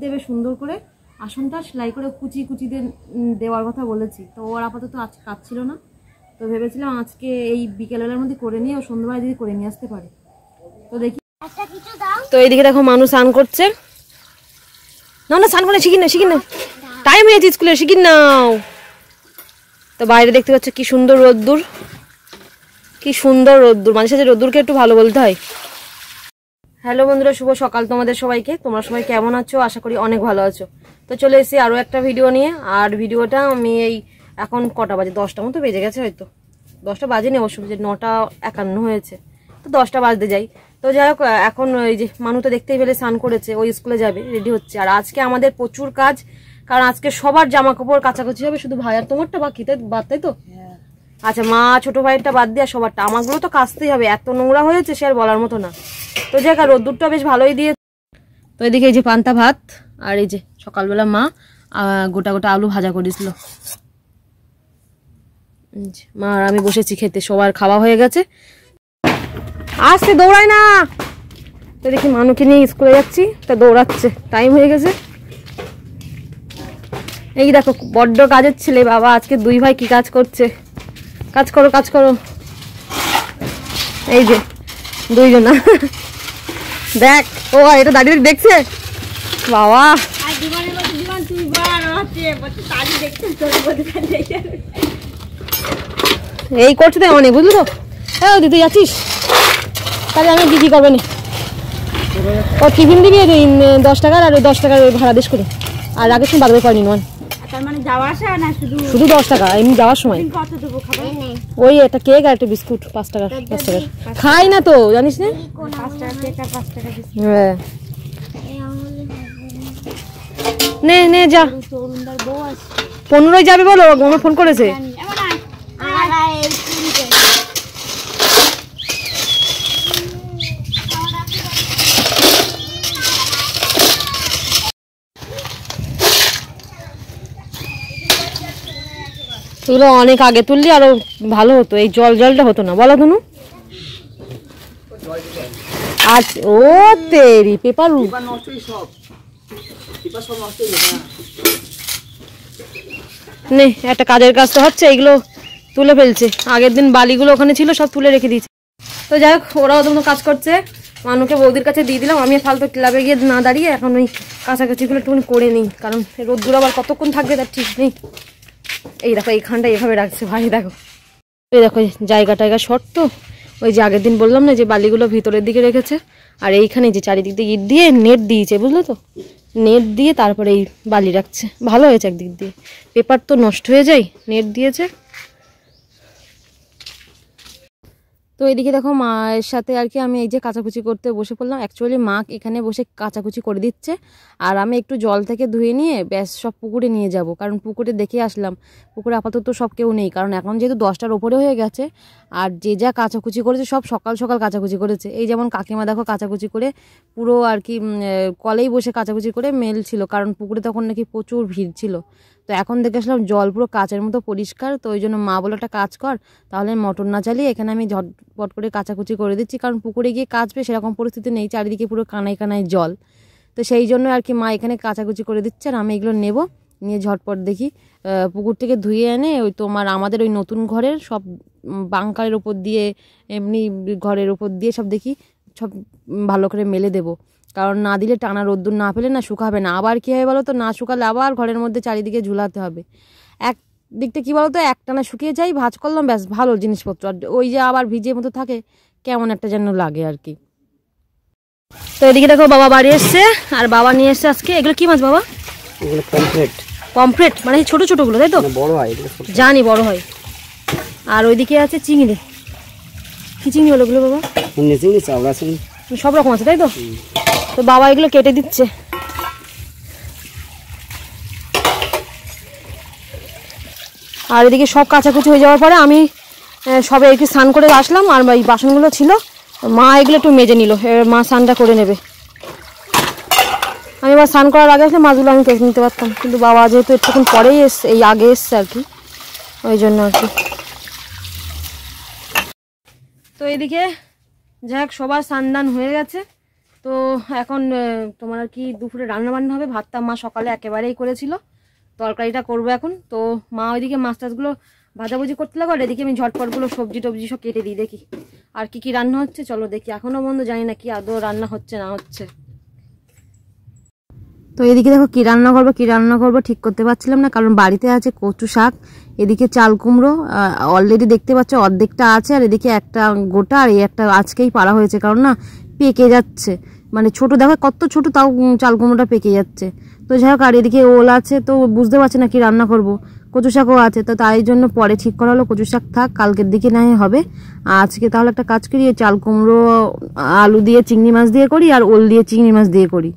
দেবে সুন্দর করে আসনটা সেলাই করে কুচি কুচিতে দেওয়ার কথা বলেছি। তো ওর আপাতত আজকে কাজ ছিল না, তো ভেবেছিলাম আজকে এই বিকেলবেলার মধ্যে করে নিয়ে ও সন্ধ্যাবেলা যদি করে নিয়ে আসতে পারে। তো দেখি। তো এইদিকে দেখো মানুষ স্নান করছে। না না স্নান করে শিখি না টাইম হয়েছে স্কুলে, শিখি নাও। তো বাইরে দেখতে পাচ্ছ কি সুন্দর রোদ্দুর, কি সুন্দর রোদ্দুর, মাঝে সাথে রোদ্দুরকে একটু ভালো বলতে হয়। হ্যালো বন্ধুরা, শুভ সকাল তোমাদের সবাইকে। তোমরা সবাই কেমন আছো? আশা করি অনেক ভালো আছো। তো চলে এসেছি আরও একটা ভিডিও নিয়ে। আর ভিডিওটা আমি এই এখন কটা বাজে, 10টা মতো বেজে গেছে, হয়তো 10টা বাজেনি অবশ্য, 9:51 হয়েছে, তো 10টা বাজতে যাই। তো যাই হোক, এখন ওই যে মানু তো দেখতেই পেলে স্নান করেছে, ওই স্কুলে যাবে, রেডি হচ্ছে। আর আজকে আমাদের প্রচুর কাজ, কারণ আজকে সবার জামা কাপড় কাচাকুচি হবে, শুধু ভাই আর তোমারটা বাকি, তাই তো? আচ্ছা, মা ছোট ভাইয়েরটা বাদ দিয়ে সবারটা, আমারগুলো তো কাচতেই হবে, এত নোংরা হয়েছে সে আর বলার মতো না। তো যাই হোক, রোদ্দুরটা বেশ ভালোই দিয়ে। তো এদিকে এই যে পান্তা ভাত, আর এই যে সকালবেলা মা গোটা গোটা আলু ভাজা করেছিল। মা আর আমি বসেছি খেতে, সবার খাওয়া হয়ে গেছে। আসতে দৌড়ায় না। তো দেখি মানুকে নিয়ে স্কুলে যাচ্ছি, তা দৌড়াচ্ছে, টাইম হয়ে গেছে। এই দেখো বড্ড কাজের ছেলে বাবা, আজকে দুই ভাই কি কাজ করছে। কাজ করো কাজ করো। এই যে দুইজনা দেখ, ও এটা দাঁড়িয়ে দেখছে বাবা। এই করছে তো অনেক, বুঝলি তো? হ্যাঁ দিদি যাচ্ছিস, তাহলে আমি কি করবে না। ও টিফিন দিবি 10 টাকার, আর ওই 10 টাকার ভাড়া দেশ করি। আর আগের সময় বাদবে করেনি নয়, শুধু 10 টাকা এমনি যাওয়ার সময়। ওই একটা কেক আর একটা বিস্কুট 5 টাকার। খাই না তো জানিস না। হ্যাঁ নে নে যা, 15 যাবে বলো, আমার ফোন করেছে। এগুলো অনেক আগে তুললি আরো ভালো হতো, এই জলটা হতো না, বলো ধনু। আচ্ছা ও তেরি পেপার নে, একটা কাজের কাজ তো হচ্ছে, এইগুলো তুলে ফেলছে। আগের দিন বালিগুলো ওখানে ছিল, সব তুলে রেখে দিয়েছে। তো যাই হোক, ওরাও তখন কাজ করছে। মানুকে বৌদির কাছে দিয়ে দিলাম, আমি ফালতু ক্লাবে গিয়ে না দাঁড়িয়ে এখন ওই কাছাকাছিগুলো একটু করে নিই, কারণ রোদ্দুর আবার কতক্ষণ থাকবে তার ঠিক নেই। এই দেখো এইখানটা এভাবে রাখছে ভাই, দেখো এই দেখো জায়গা শর্ট, তো ওই যে আগের দিন বললাম না যে বালিগুলো ভিতরের দিকে রেখেছে, আর এইখানে যে চারিদিক দিয়ে ইট দিয়ে নেট দিয়েছে, বুঝলো তো? নেট দিয়ে তারপরে এই বালি রাখছে, ভালো হয়েছে একদিক দিয়ে, পেপার তো নষ্ট হয়ে যায়, নেট দিয়েছে। তো এইদিকে দেখো মায়ের সাথে আর কি আমি এই যে কাচাকুচি করতে বসে পড়লাম। অ্যাকচুয়ালি মা এখানে বসে কাচাকুচি করে দিচ্ছে, আর আমি একটু জল থেকে ধুয়ে নিয়ে ব্যাস সব পুকুরে নিয়ে যাব, কারণ পুকুরে দেখে আসলাম পুকুরে আপাতত সব কেউ নেই, কারণ এখন যেহেতু 10টার ওপরে হয়ে গেছে, আর যে যা কাচাকুচি করেছে সব সকাল সকাল কাচাকুচি করেছে। এই যেমন কাকিমা দেখো কাচাকুচি করে পুরো আর কি কলেই বসে কাচাকুচি করে মেল ছিল, কারণ পুকুরে তখন নাকি প্রচুর ভিড় ছিল। তো এখন দেখে আসলাম জল পুরো কাচের মতো পরিষ্কার। তো ওই জন্য মা বলে একটা কাজ কর, তাহলে মোটর না চালিয়ে এখানে আমি ঝটপট করে কাচাকুচি করে দিচ্ছি, কারণ পুকুরে গিয়ে কাচবে সেরকম পরিস্থিতি নেই, চারিদিকে পুরো কানায় কানায় জল। তো সেই জন্য আর কি মা এখানে কাচাকুচি করে দিচ্ছে, আর আমি এগুলো নেব, নিয়ে ঝটপট দেখি পুকুর থেকে ধুয়ে এনে ওই তোমার আমাদের ওই নতুন ঘরের সব বাঙ্কারের ওপর দিয়ে, এমনি ঘরের ওপর দিয়ে সব দেখি সব ভালো করে মেলে দেবো, কারণ না দিলে টানা রোদ্দুর না পেলে না শুকাবে না। আবার কী হয় বলো তো, না শুকালে আবার ঘরের মধ্যে চারিদিকে ঝুলাতে হবে। এক দিকটা কী বলো তো, একটানা শুকিয়ে যাই, ভাঁজ করলাম, ব্যাস ভালো জিনিসপত্র, আর ওই যে আবার ভিজে মতো থাকে, কেমন একটা যেন লাগে আর কি। তো এদিকে দেখো বাবা বাড়ি এসছে, আর বাবা নিয়ে এসছে আজকে এগুলো কি মাছ বাবা? পমফ্রেট, মানে ছোট ছোটগুলো, তাই তো? বড় হয়, জানি বড় হয়। আর ওইদিকে আছে চিংড়ি। কি চিংড়ি হলো ওগুলো বাবা? চিংড়ি, চাওড়া চিংড়ি, সব রকম আছে, তাই তো? তো বাবা এগুলো কেটে দিচ্ছে। আর এদিকে সব কাচাকুচি হয়ে যাওয়ার পরে আমি সবে একটু স্নান করে আসলাম, আর এই বাসনগুলো ছিল, মা এগুলো একটু মেজে নিল, মা স্নানটা করে নেবে। আমি এবার স্নান করার আগে আসলে মাছগুলো আমি কেটে নিতে পারতাম, কিন্তু বাবা যেহেতু একটুক্ষণ পরেই এসছে, এই আগে এসছে আর কি, ওই জন্য আর কি। তো এদিকে যাই হোক সবার স্নান দান হয়ে গেছে, তো এখন তোমার আর কি দুপুরে রান্না বান্না হবে। ভাতটা মা সকালে একেবারেই করেছিল, তরকারিটা করবো এখন। তো মা ওইদিকে মাছ টাছগুলো ভাজাভুজি করতে লাগো, আর এদিকে আমি ঝটপটগুলো সবজি টবজি সব কেটে দিই। দেখি আর কি কি রান্না হচ্ছে, চলো দেখি। এখনও বন্ধু জানি না কি আদৌ রান্না হচ্ছে না হচ্ছে। তো এদিকে দেখো কি রান্না করবো ঠিক করতে পারছিলাম না, কারণ বাড়িতে আছে কচু শাক, এদিকে চাল কুমড়ো অলরেডি দেখতে পাচ্ছ অর্ধেকটা আছে, আর এদিকে একটা গোটা, আর এই একটা আজকেই পাড়া হয়েছে, কারণ না পেকে যাচ্ছে, মানে ছোট দেখো কত ছোট, তাও চাল কুমড়োটা পেকে যাচ্ছে। তো যাই হোক, আর এদিকে ওল আছে, তো বুঝতে পারছি না কি রান্না করব। কচু শাকও আছে, তো তাই জন্য পরে ঠিক করা হলো কচু শাক থাক, কালকের দিকে না হবে। আজকে তাহলে একটা কাজ করি, চাল কুমড়ো আলু দিয়ে চিংড়ি মাছ দিয়ে করি, আর ওল দিয়ে চিংড়ি মাছ দিয়ে করি।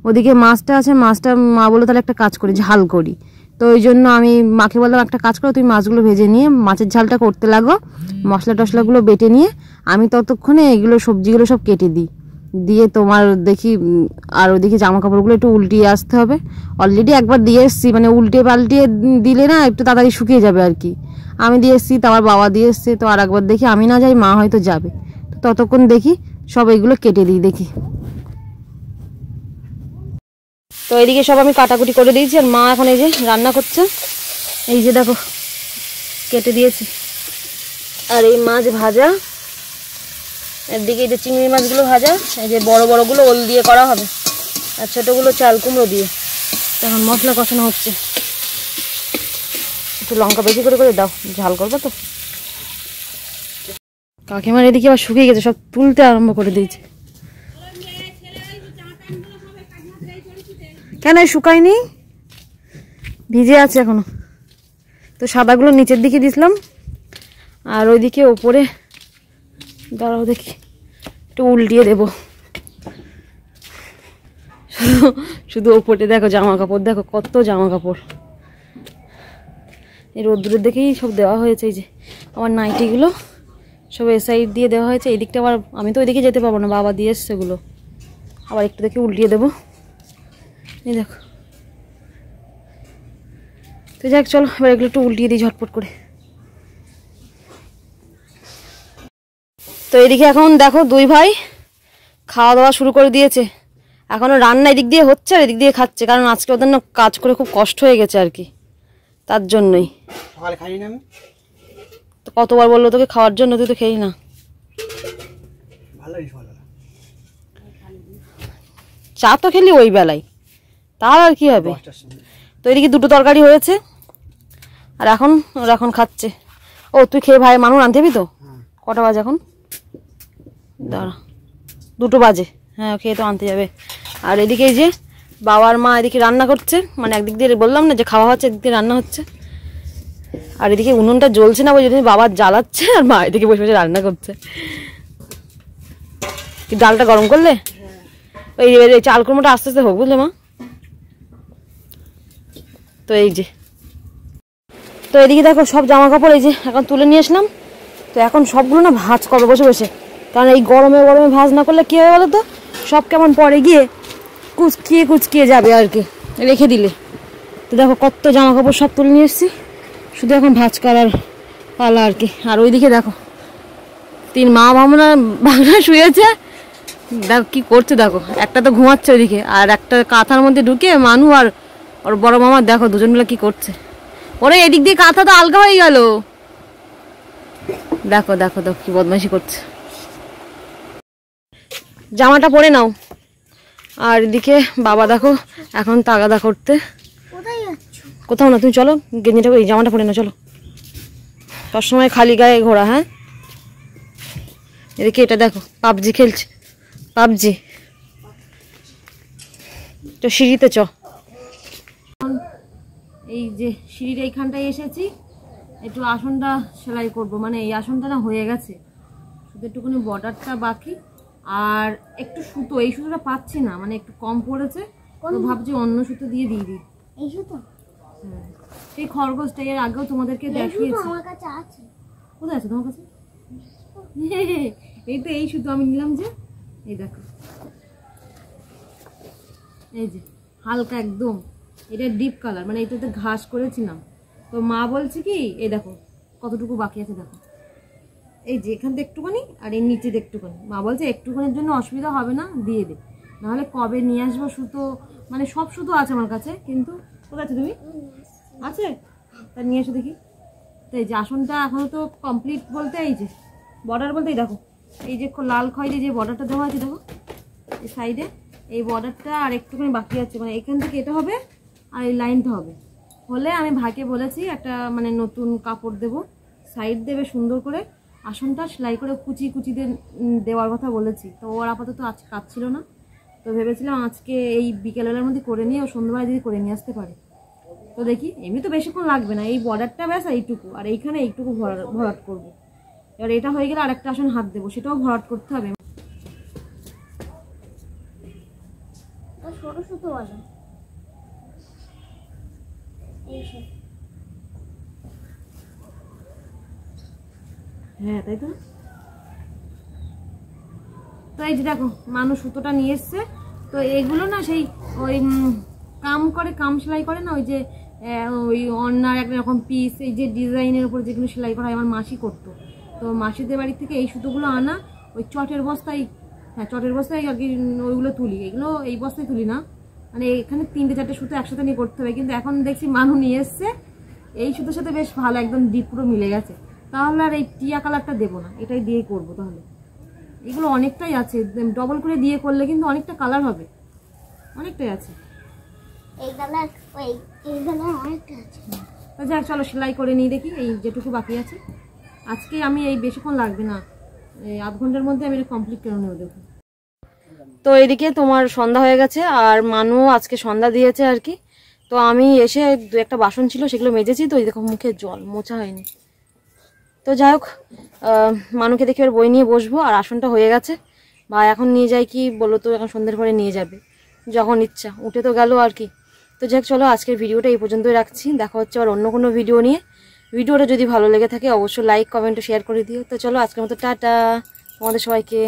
ওদিকে মাছটা আছে, মাছটা মা বললো তাহলে একটা কাজ করি, ঝাল করি। তো ওই জন্য আমি মাকে বললাম একটা কাজ করো, তুমি মাছগুলো ভেজে নিয়ে মাছের ঝালটা করতে লাগো, মশলা টশলাগুলো বেটে নিয়ে আমি ততক্ষণে এগুলো সবজিগুলো সব কেটে দিই। দিয়ে তোমার দেখি, আর ওদিকে জামা কাপড়গুলো একটু উল্টিয়ে আসতে হবে। অলরেডি একবার দিয়ে এসছি, মানে উল্টে পাল্টিয়ে দিলে না একটু তাড়াতাড়ি শুকিয়ে যাবে আর কি। আমি দিয়ে এসছি, তো আমার বাবা দিয়ে এসছে, তো আর একবার দেখি আমি না যাই, মা হয়তো যাবে। তো ততক্ষণ দেখি সব এগুলো কেটে দিই দেখি। তো এদিকে সব আমি কাটাকুটি করে দিয়েছি, আর মা এখন এই যে রান্না করছে। এই যে দেখো কেটে দিয়েছি, আর এই মাছ ভাজা, এদিকে এই যে চিংড়ি মাছগুলো ভাজা, এই যে বড় বড়গুলো ওল দিয়ে করা হবে, আর ছোটোগুলো চাল কুমড়ো দিয়ে। এখন মশলা কষানো হচ্ছে, একটু লঙ্কা বেশি করে করে দাও, ঝাল করবো তো। কাকিমার এদিকে আবার শুকিয়ে গেছে, সব তুলতে আরম্ভ করে দিয়েছে। কেন শুকায়নি, ভিজে আছে এখনো। তো সাদাগুলো নিচের দিকে দিছিলাম, আর ওইদিকে ওপরে দাঁড়াও দেখি একটু উল্টিয়ে দেবো। শুধু ওপরে দেখো জামা কাপড়, দেখো কত জামা কাপড়, এই রোদ্দুরের দেখেই সব দেওয়া হয়েছে। এই যে আমার নাইটিগুলো সব এ সাইড দিয়ে দেওয়া হয়েছে, এই দিকটা আবার আমি তো ওইদিকে যেতে পারবো না, বাবা দিয়ে এসছে এগুলো, আবার একটু দেখে উল্টিয়ে দেবো। এই দেখো, তো যাক চলো এবার এগুলো একটু উল্টিয়ে দিই ঝটপট করে। তো এদিকে এখন দেখো দুই ভাই খাওয়া দাওয়া শুরু করে দিয়েছে, এখনও রান্না এদিক দিয়ে হচ্ছে আর এদিক দিয়ে খাচ্ছে, কারণ আজকে ওদের না কাজ করে খুব কষ্ট হয়ে গেছে আর কি, তার জন্যই। তো কতবার বললো তোকে খাওয়ার জন্য, তুই তো খেয়ে না। চা তো খেলি ওই বেলায়, তার আর কি হবে। তো এদিকে দুটো তরকারি হয়েছে, আর ওরা এখন খাচ্ছে। ও তুই খেয়ে ভাই মানুষ আনতে যাবি তো? কটা বাজে এখন? দাঁড়া, 2টো বাজে, হ্যাঁ খেয়ে তো আনতে যাবে। আর এদিকে এই যে বাবার মা এদিকে রান্না করছে, মানে একদিক দিয়ে বললাম না যে খাওয়া হচ্ছে, একদিক দিয়ে রান্না হচ্ছে। আর এদিকে উনুনটা জ্বলছে না, ওই জন্য বাবা জ্বালাচ্ছে, আর মা এদিকে বসে বসে রান্না করছে। কি ডালটা গরম করলে? ওই চাল কুমড়োটা আস্তে আস্তে হোক, বুঝলে মা। তো এই যে, তো এদিকে দেখো সব জামা কাপড় এই যে এখন তুলে নিয়ে আসলাম। তো এখন সবগুলো না ভাঁজ করবো বসে বসে, কারণ এই গরমে গরমে ভাঁজ না করলে কী হবে বলো তো, সব কেমন পরে গিয়ে কুচকিয়ে যাবে আর কি রেখে দিলে। তো দেখো কত জামা কাপড় সব তুলে নিয়ে এসেছি, শুধু এখন ভাঁজ করার পালা আর কি। আর ওইদিকে দেখো 3 মা ভাবনা শুয়েছে, দেখো কি করছে, দেখো একটা তো ঘুমাচ্ছে ওইদিকে, আর একটা কাঁথার মধ্যে ঢুকে মানু আর ওর বড় মামা দেখো দুজন মিলে কি করছে। ওরে এদিক দিয়ে কাঁথা তো আলগা হয়ে গেল, দেখো দেখো দেখো কি বদমাইশি করছে। জামাটা পরে নাও। আর এদিকে বাবা দেখো এখন তাগাদা করতে। কোথাও না, তুমি চলো গেঞ্জিটা এই জামাটা পরে নাও, চলো। সবসময় খালি গায়ে ঘোরা, হ্যাঁ। এদিকে এটা দেখো পাবজি খেলছে, পাবজি। তো সিঁড়িতে চ, এই যে সিঁড়ির এইখানটায় এসেছি, একটু আসনটা সেলাই করব, মানে এই আসনটা না হয়ে গেছে, শুধু একটুখানি বর্ডারটা বাকি, আর একটু সুতো, এই সুতোটা পাচ্ছি না, মানে একটু কম পড়েছে, তো ভাবছি অন্য সুতো দিয়ে দিই। এই সুতো? হ্যাঁ, সেই খরগোশটা এর আগেও তোমাদেরকে দেখিয়েছি। আমার কাছে আছে। কোথায় আছে তোমার কাছে? এই তো এই সুতো আমি নিলাম যে, এই দেখো, এই যে হালকা একদম, এটা ডিপ কালার, মানে এটাতে ঘাস করেছিলাম। তো মা বলছে কি, এই দেখো কতটুকু বাকি আছে, দেখো এই যে এখান থেকে একটুখানি, আর এই নিচে একটুখানি। মা বলছে একটুখানির জন্য অসুবিধা হবে না, দিয়ে দে। নাহলে কবে নিয়ে আসবো সুতো, মানে সব সুতো আছে আমার কাছে, কিন্তু কোথায় আছে তুমি? আছে, তা নিয়ে এসো দেখি। তো এই যে আসনটা এখনো তো কমপ্লিট বলতে এই যে বর্ডার বলতে এই দেখো, এই যে লাল খয়েরি যে বর্ডারটা দেওয়া আছে দেখো এই সাইডে, এই বর্ডারটা আর একটুখানি বাকি আছে, মানে এখান থেকে এটা হবে আর এই লাইনটা হবে হলে আমি ভাইকে বলেছি একটা মানে নতুন কাপড় দেব, সাইড দেবে সুন্দর করে, আসনটা সেলাই করে কুচি কুচি দেওয়ার কথা বলেছি। তো ওর আপাতত আজকে কাজ ছিল না, তো ভেবেছিলাম আজকে এই বিকেলবেলার মধ্যে করে নিয়ে ও সন্ধ্যাবেলা যদি করে নিয়ে আসতে পারে। তো দেখি, এমনি তো বেশিক্ষণ লাগবে না, এই বর্ডারটা ব্যাস এইটুকু, আর এইখানে এইটুকু ভরাট করবো। এবার এটা হয়ে গেলে আরেকটা আসন হাত দেবো, সেটাও ভরাট করতে হবে। ছোট ছোট বলো হ্যাঁ তাই তো। তো এই যে দেখো মানুষ সুতোটা নিয়ে এসছে, তো এগুলো না সেই ওই কাম সেলাই করে না, ওই যে ওই অন্যার একরকম পিস, এই যে ডিজাইনের উপর যেগুলো সেলাই করা হয় আমার মাসি করতো, তো মাসিদের বাড়ি থেকে এই সুতোগুলো আনা, ওই চটের বস্তায়, হ্যাঁ চটের বস্তায় আর কি ওইগুলো তুলি, এগুলো এই বস্তায় তুলি না, মানে এখানে 3-4টে সুতো একসাথে নিয়ে করতে হবে। কিন্তু এখন দেখছি মানুষ নিয়ে এসছে এই সুতোর সাথে বেশ ভালো একদম ডিপ পুরো মিলে গেছে, তাহলে আর এই টিয়া কালারটা দেবো না, এটাই দিয়ে করবো। তাহলে এগুলো অনেকটাই আছে, ডবল করে দিয়ে করলে কিন্তু অনেকটা কালার হবে, অনেকটাই আছে এই কালার, এই কালার অনেকটা আছে। তো যাক চলো সেলাই করে নিই দেখি, এই যেটুকু বাকি আছে আজকে আমি এই বেশিক্ষণ লাগবে না, এই আধ ঘন্টার মধ্যে আমি এটা কমপ্লিট করে নেবো। দেখো তো এদিকে তোমার সন্ধ্যা হয়ে গেছে, আর মানু আজকে সন্ধ্যা দিয়েছে আর কি। তো আমি এসে 2-1টা বাসন ছিল সেগুলো মেজেছি, তো এই দেখো মুখে জল, মোছা হয়নি। তো যাই হোক, মানুকে দেখে এবার বই নিয়ে বসবো, আর আসনটা হয়ে গেছে। বা এখন নিয়ে যাই কি বলো তো, এখন সন্ধ্যের পরে নিয়ে যাবে যখন ইচ্ছা, উঠে তো গেল আর কি। তো যাক চলো আজকের ভিডিওটা এই পর্যন্তই রাখছি, দেখা হচ্ছে আবার অন্য কোনো ভিডিও নিয়ে। ভিডিওটা যদি ভালো লেগে থাকে অবশ্যই লাইক কমেন্ট ও শেয়ার করে দিও। তো চলো আজকের মতো টাটা তোমাদের সবাইকে।